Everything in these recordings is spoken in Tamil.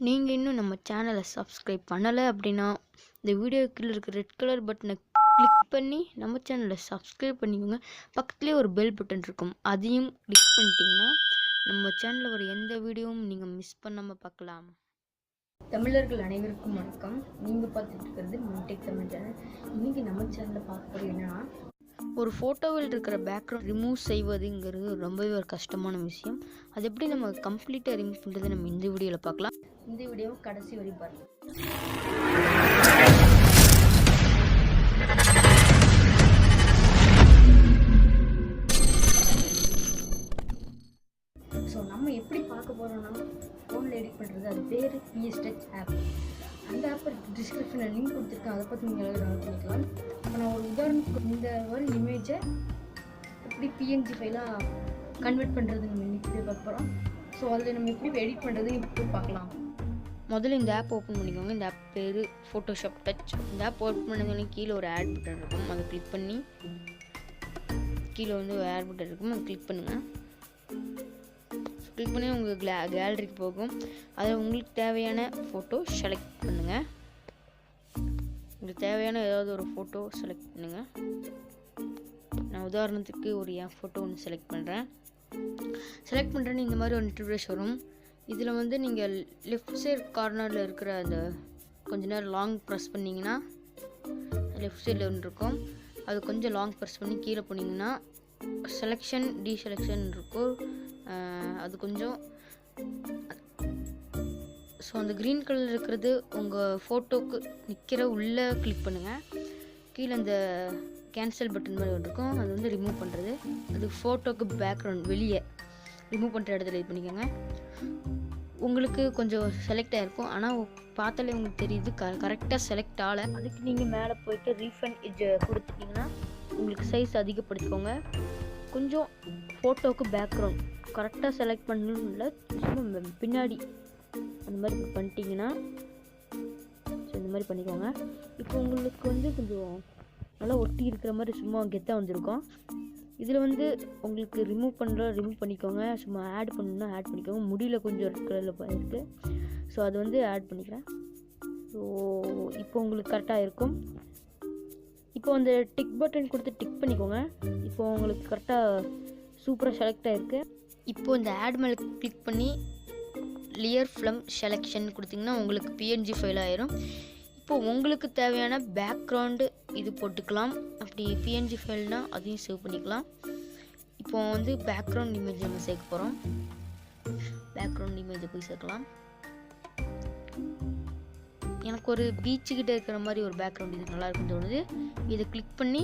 நீங்கள் இன்னும் நம்ம சேனலை சப்ஸ்கிரைப் பண்ணலை அப்படின்னா இந்த வீடியோ கீழே இருக்க ரெட் கலர் பட்டனை கிளிக் பண்ணி நம்ம சேனலை சப்ஸ்கிரைப் பண்ணிக்கோங்க. பக்கத்துலேயே ஒரு பெல் பட்டன் இருக்கும், அதையும் கிளிக் பண்ணிட்டீங்கன்னா நம்ம சேனலில் வர எந்த வீடியோவும் நீங்கள் மிஸ் பண்ணாமல் பார்க்கலாம். தமிழர்கள் அனைவருக்கும் வணக்கம். நீங்கள் பார்த்துட்டு இருக்கிறது மின்டெக் தமிழ் சேனல். இன்றைக்கி நம்ம சேனலில் பார்க்க போகிறது என்னென்னா, ஒரு ஃபோட்டோவில் இருக்கிற பேக்ரவுண்ட் ரிமூவ் செய்வதுங்கிறது ரொம்பவே ஒரு கஷ்டமான விஷயம். அது எப்படி நம்ம கம்ப்ளீட்டாக ரிமூவ் பண்ணுறது நம்ம இந்த வீடியோவில் பார்க்கலாம். இந்த வீடியோவை கடைசி வரை பாருங்கள். ஸோ நம்ம எப்படி பார்க்க போகிறோம்னா, ஃபோனில் எடிட் பண்ணுறது. அது பேர் PsTouch ஆப். அந்த ஆப்பை டிஸ்கிரிப்ஷனில் லிங்க் கொடுத்துருக்கேன், அதை பற்றி நீங்கள் டவுன்லோட் பண்ணிக்கலாம். இப்போ நான் ஒரு உதாரணத்துக்கு இந்த ஒரு இமேஜை எப்படி PNG ஃபைலாக கன்வெர்ட் பண்ணுறது நம்ம இன்றைக்கி பார்க்க போகிறோம். ஸோ அதில் நம்ம எப்படி எடிட் பண்ணுறது இப்போ பார்க்கலாம். முதல்ல இந்த ஆப் ஓப்பன் பண்ணிக்கோங்க. இந்த ஆப் பேர் ஃபோட்டோஷாப் டச். இந்த ஆப் ஓப்பன் பண்ணதுன்னு கீழே ஒரு ஆட் பட்டன் இருக்கும், அதை கிளிக் பண்ணி கீழே வந்து ஒரு ஆட் பட்டன் இருக்கும், அதை கிளிக் பண்ணுங்கள். கிளிக் பண்ணி உங்கள் கேலரிக்கு போகும். அதில் உங்களுக்கு தேவையான ஃபோட்டோ செலக்ட் பண்ணுங்கள். உங்களுக்கு தேவையான ஏதாவது ஒரு ஃபோட்டோ செலக்ட் பண்ணுங்கள். நான் உதாரணத்துக்கு ஒரு என் ஃபோட்டோ ஒன்று செலக்ட் பண்ணுறேன். செலக்ட் பண்ணுறேன்னு இந்த மாதிரி ஒரு இன்டர்ஃபேஸ் வரும். இதில் வந்து நீங்கள் லெஃப்ட் சைட் கார்னரில் இருக்கிற அந்த கொஞ்ச நேரம் லாங் ப்ரெஸ் பண்ணிங்கன்னா லெஃப்ட் சைடில் ஒன்று இருக்கும், அது கொஞ்சம் லாங் ப்ரெஸ் பண்ணி கீழே போனீங்கன்னா செலெக்ஷன் டீசெலெக்ஷன் இருக்கும். அது கொஞ்சம் ஸோ அந்த க்ரீன் கலர் இருக்கிறது உங்கள் ஃபோட்டோவுக்கு நிற்கிற உள்ளே கிளிக் பண்ணுங்கள். கீழே அந்த கேன்சல் பட்டன் மாதிரி இருக்கும், அது வந்து ரிமூவ் பண்ணுறது. அது ஃபோட்டோவுக்கு பேக்ரவுண்ட் வெளியே ரிமூவ் பண்ணுற இடத்துல இது பண்ணிக்கோங்க. உங்களுக்கு கொஞ்சம் செலக்ட் ஆகிருக்கும், ஆனால் பார்த்தாலே உங்களுக்கு தெரியுது கரெக்டாக செலக்ட் ஆகலை. அதுக்கு நீங்கள் மேலே போய்ட்டு ரீஃபண்ட் கொடுத்துட்டிங்கன்னா உங்களுக்கு சைஸ் அதிகப்படுத்திக்கோங்க. கொஞ்சம் ஃபோட்டோவுக்கு பேக்ரவுண்ட் கரெக்டாக செலக்ட் பண்ணணும் இல்லை, சும்மா பின்னாடி அந்த மாதிரி பண்ணிட்டீங்கன்னா ஸோ இந்த மாதிரி பண்ணிக்கோங்க. இப்போ உங்களுக்கு வந்து கொஞ்சம் நல்லா ஒட்டி இருக்கிற மாதிரி சும்மா கெத்தாக வந்திருக்கும். இதில் வந்து உங்களுக்கு ரிமூவ் பண்ணிக்கோங்க. சும்மா ஆட் பண்ணணுன்னா ஆட் பண்ணிக்கோங்க. முடியல கொஞ்சம் ரெட் கலரில் இருக்குது, ஸோ அது வந்து ஆட் பண்ணிக்கிறேன். ஸோ இப்போ உங்களுக்கு கரெக்டாக இருக்கும். இப்போ அந்த டிக் பட்டன் கொடுத்து டிக் பண்ணிக்கோங்க. இப்போ உங்களுக்கு கரெக்டாக சூப்பராக செலக்ட் ஆகிருக்கு. இப்போ இந்த ஆட் மேலே கிளிக் பண்ணி லியர் ஃப்ளம் செலெக்ஷன் கொடுத்திங்கன்னா உங்களுக்கு PNG ஃபைல் ஆயிரும். இப்போ உங்களுக்கு தேவையான பேக்ரவுண்டு இது போட்டுக்கலாம். அப்படி PNG ஃபைல்னால் அதையும் சேவ் பண்ணிக்கலாம். இப்போ வந்து பேக்ரவுண்ட் இமேஜ் நம்ம சேர்க்க போகிறோம். பேக்ரவுண்ட் இமேஜை போய் சேர்க்கலாம். எனக்கு ஒரு பீச்சுக்கிட்ட இருக்கிற மாதிரி ஒரு பேக்ரவுண்ட் இது நல்லா இருக்குன்னு தோணுது. இதை கிளிக் பண்ணி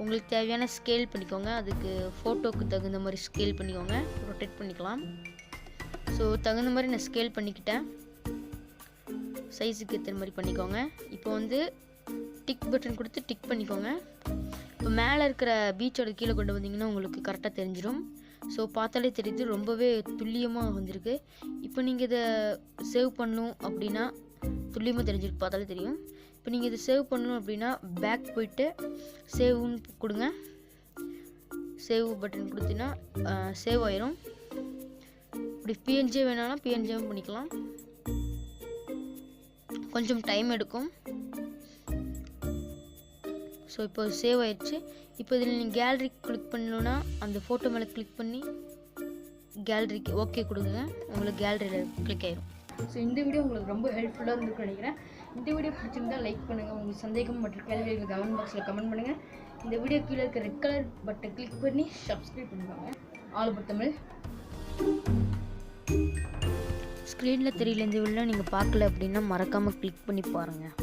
உங்களுக்கு தேவையான ஸ்கேல் பண்ணிக்கோங்க. அதுக்கு ஃபோட்டோவுக்கு தகுந்த மாதிரி ஸ்கேல் பண்ணிக்கோங்க, ரொட்டேட் பண்ணிக்கலாம். ஸோ தகுந்த மாதிரி நான் ஸ்கேல் பண்ணிக்கிட்டேன், சைஸுக்கு ஏற்ற மாதிரி பண்ணிக்கோங்க. இப்போ வந்து டிக் பட்டன் கொடுத்து டிக் பண்ணிக்கோங்க. இப்போ மேலே இருக்கிற பீச்சோட கீழே கொண்டு வந்தீங்கன்னா உங்களுக்கு கரெக்டாக தெரிஞ்சிடும். ஸோ பார்த்தாலே தெரியுது, ரொம்பவே துல்லியமாக வந்திருக்கு. இப்போ நீங்கள் இதை சேவ் பண்ணணும் அப்படின்னா துல்லியமாக தெரிஞ்சிருக்கு, பார்த்தாலே தெரியும். இப்போ நீங்கள் இதை சேவ் பண்ணணும் அப்படின்னா பேக் போயிட்டு சேவ்னு கொடுங்க. சேவ் பட்டன் கொடுத்தீங்கன்னா சேவ் ஆயிரும். இப்படி PNG வேணாலும் PNGயும் பண்ணிக்கலாம். கொஞ்சம் டைம் எடுக்கும். ஸோ இப்போ சேவ் ஆயிடுச்சு. இப்போ இதில் நீங்கள் கேலரி கிளிக் பண்ணணுன்னா அந்த ஃபோட்டோ மேலே கிளிக் பண்ணி கேலரிக்கு ஓகே கொடுங்க, உங்களுக்கு கேலரியில் கிளிக் ஆயிரும். ஸோ இந்த வீடியோ உங்களுக்கு ரொம்ப ஹெல்ப்ஃபுல்லாக இருந்துருக்குன்னு நினைக்கிறேன். இந்த வீடியோ பிடிச்சிருந்தால் லைக் பண்ணுங்கள். உங்களுக்கு சந்தேகம் மற்றும் கேள்விகளுக்கு கமெண்ட் பாக்ஸில் கமெண்ட் பண்ணுங்கள். இந்த வீடியோ கீழே இருக்க ரெட் கலர் பட்டனை கிளிக் பண்ணி சப்ஸ்கிரைப் பண்ணிக்கோங்க. All about Tamil. ஸ்க்ரீனில் தெரியல இந்த வீடியோ நீங்கள் பார்க்கல அப்படின்னா மறக்காமல் கிளிக் பண்ணி பாருங்கள்.